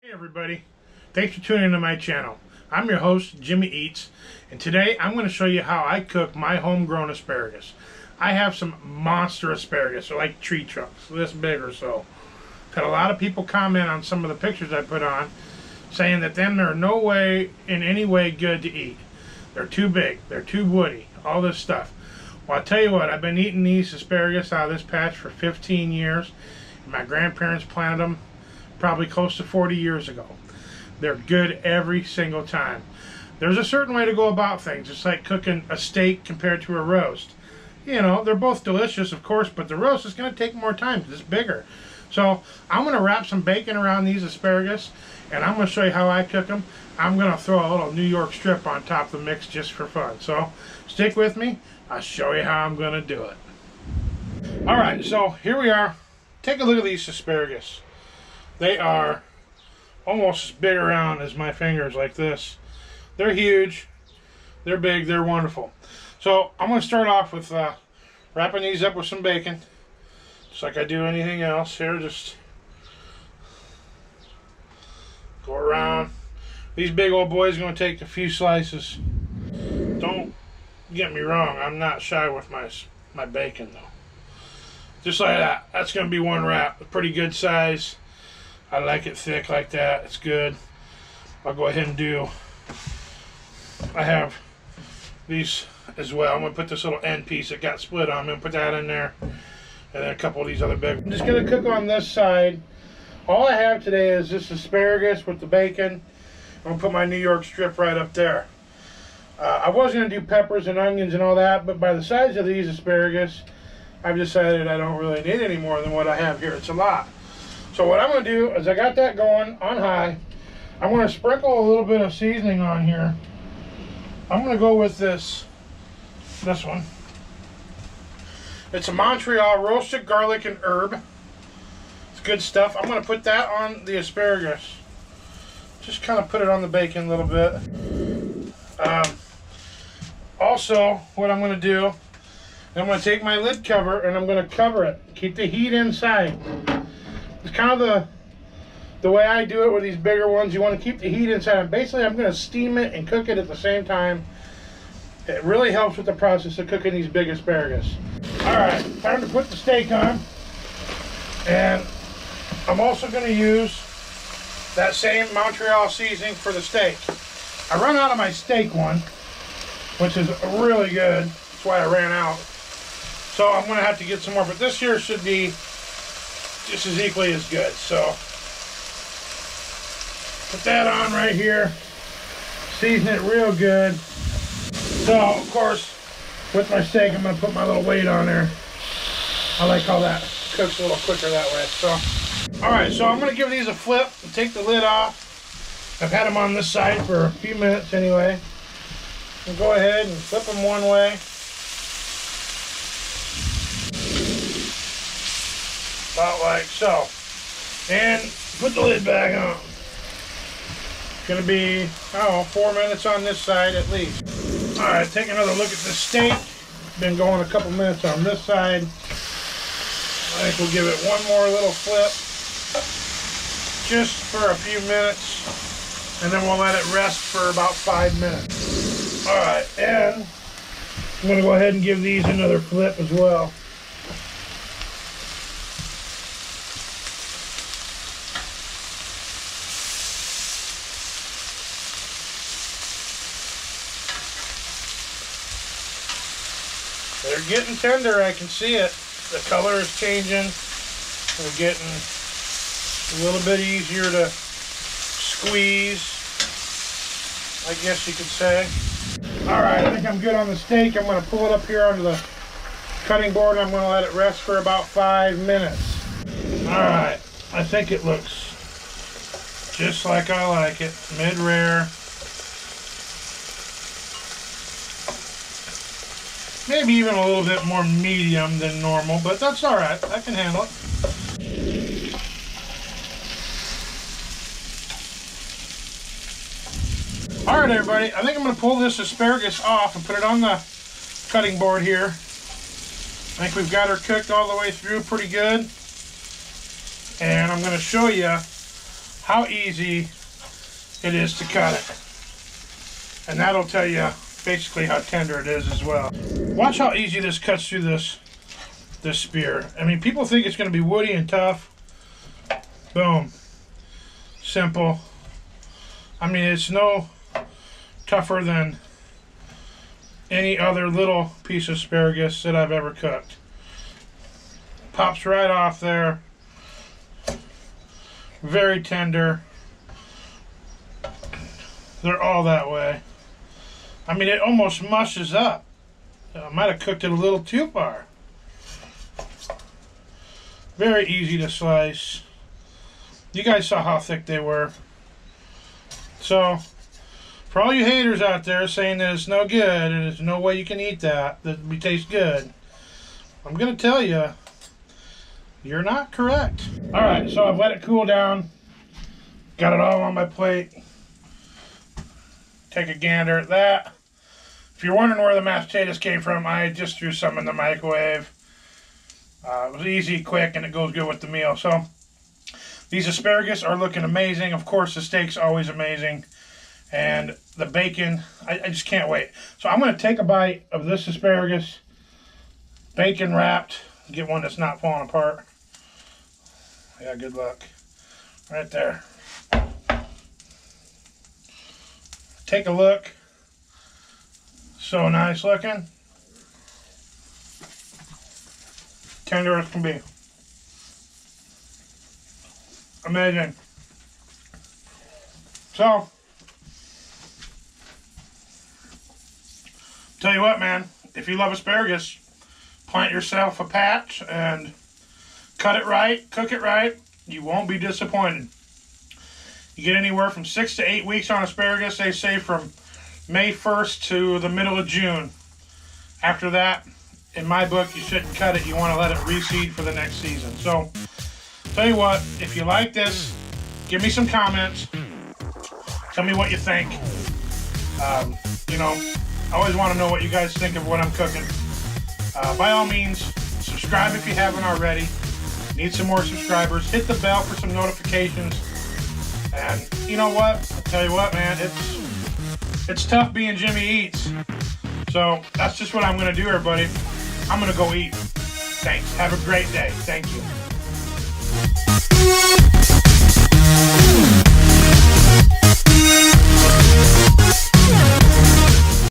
Hey everybody, thanks for tuning into my channel. I'm your host, Jimmy Eats, and today I'm going to show you how I cook my homegrown asparagus. I have some monster asparagus, they're like tree trunks, this big or so. I've had a lot of people comment on some of the pictures I put on, saying that them are no way, in any way, good to eat. They're too big, they're too woody, all this stuff. Well, I'll tell you what, I've been eating these asparagus out of this patch for 15 years. My grandparents planted them probably close to 40 years ago. They're good every single time. There's a certain way to go about things. It's like cooking a steak compared to a roast. You know, they're both delicious, of course, but the roast is going to take more time because it's bigger. So I'm going to wrap some bacon around these asparagus, and I'm going to show you how I cook them. I'm going to throw a little New York strip on top of the mix just for fun. So stick with me. I'll show you how I'm going to do it. Alright, so here we are. Take a look at these asparagus. They are almost as big around as my fingers, like this. They're huge, they're big, they're wonderful. So I'm going to start off with wrapping these up with some bacon, just like I do anything else. Here, just go around. These big old boys are going to take a few slices. Don't get me wrong, I'm not shy with my bacon though. Just like that. That's going to be one wrap, a pretty good size. I like it thick like that. It's good. I'll go ahead and do. I have these as well. I'm going to put this little end piece that got split on. I'm going to put that in there. And then a couple of these other big. I'm just going to cook on this side. All I have today is this asparagus with the bacon. I'm going to put my New York strip right up there. I was going to do peppers and onions and all that, but by the size of these asparagus, I've decided I don't really need any more than what I have here. It's a lot. So what I'm going to do is I got that going on high. I'm going to sprinkle a little bit of seasoning on here. I'm going to go with this one. It's a Montreal roasted garlic and herb. It's good stuff. I'm going to put that on the asparagus. Just kind of put it on the bacon a little bit. Also, what I'm going to do, I'm going to take my lid cover and I'm going to cover it. Keep the heat inside. It's kind of the way I do it with these bigger ones. You want to keep the heat inside. And basically, I'm going to steam it and cook it at the same time. It really helps with the process of cooking these big asparagus. Alright, time to put the steak on. And I'm also going to use that same Montreal seasoning for the steak. I run out of my steak one, which is really good. That's why I ran out. So I'm going to have to get some more. But this here should be just as equally as good. So put that on right here, season it real good. So of course with my steak I'm going to put my little weight on there. I like how that cooks a little quicker that way. So alright, so I'm going to give these a flip and take the lid off. I've had them on this side for a few minutes anyway. I'll go ahead and flip them one way. About like so. And put the lid back on. It's going to be, 4 minutes on this side at least. Alright, take another look at the steak. Been going a couple minutes on this side. I think we'll give it one more little flip. Just for a few minutes. And then we'll let it rest for about 5 minutes. Alright, and I'm going to go ahead and give these another flip as well. They're getting tender, I can see it. The color is changing. They're getting a little bit easier to squeeze, I guess you could say. Alright, I think I'm good on the steak. I'm going to pull it up here onto the cutting board and I'm going to let it rest for about 5 minutes. Alright, I think it looks just like I like it. Mid-rare. Maybe even a little bit more medium than normal, but that's alright. I can handle it. Alright everybody, I think I'm going to pull this asparagus off and put it on the cutting board here. I think we've got her cooked all the way through pretty good. And I'm going to show you how easy it is to cut it. And that'll tell you basically how tender it is as well. Watch how easy this cuts through this spear. I mean, people think it's going to be woody and tough. Boom. Simple. I mean, it's no tougher than any other little piece of asparagus that I've ever cooked. Pops right off there. Very tender. They're all that way. I mean, it almost mushes up. I might have cooked it a little too far. Very easy to slice. You guys saw how thick they were. So, for all you haters out there saying that it's no good and there's no way you can eat that would taste good, I'm going to tell you, you're not correct. Alright, so I've let it cool down. Got it all on my plate. Take a gander at that. If you're wondering where the mashed potatoes came from, I just threw some in the microwave. It was easy, quick, and it goes good with the meal. So, these asparagus are looking amazing. Of course, the steak's always amazing. And the bacon, I just can't wait. So I'm going to take a bite of this asparagus, bacon wrapped. Get one that's not falling apart. Yeah, good luck. Right there. Take a look. So nice looking. Tender as can be. Amazing. So, tell you what, man, if you love asparagus, plant yourself a patch and cut it right, cook it right, you won't be disappointed. You get anywhere from 6 to 8 weeks on asparagus, they say from May 1st to the middle of June. After that, in my book, you shouldn't cut it. You want to let it reseed for the next season. So, tell you what, if you like this, give me some comments. Tell me what you think. You know, I always want to know what you guys think of what I'm cooking. By all means, subscribe if you haven't already. Need some more subscribers. Hit the bell for some notifications. And you know what? I'll tell you what, man, it's tough being Jimmy Eats. So that's just what I'm going to do, everybody. I'm going to go eat. Thanks. Have a great day. Thank you.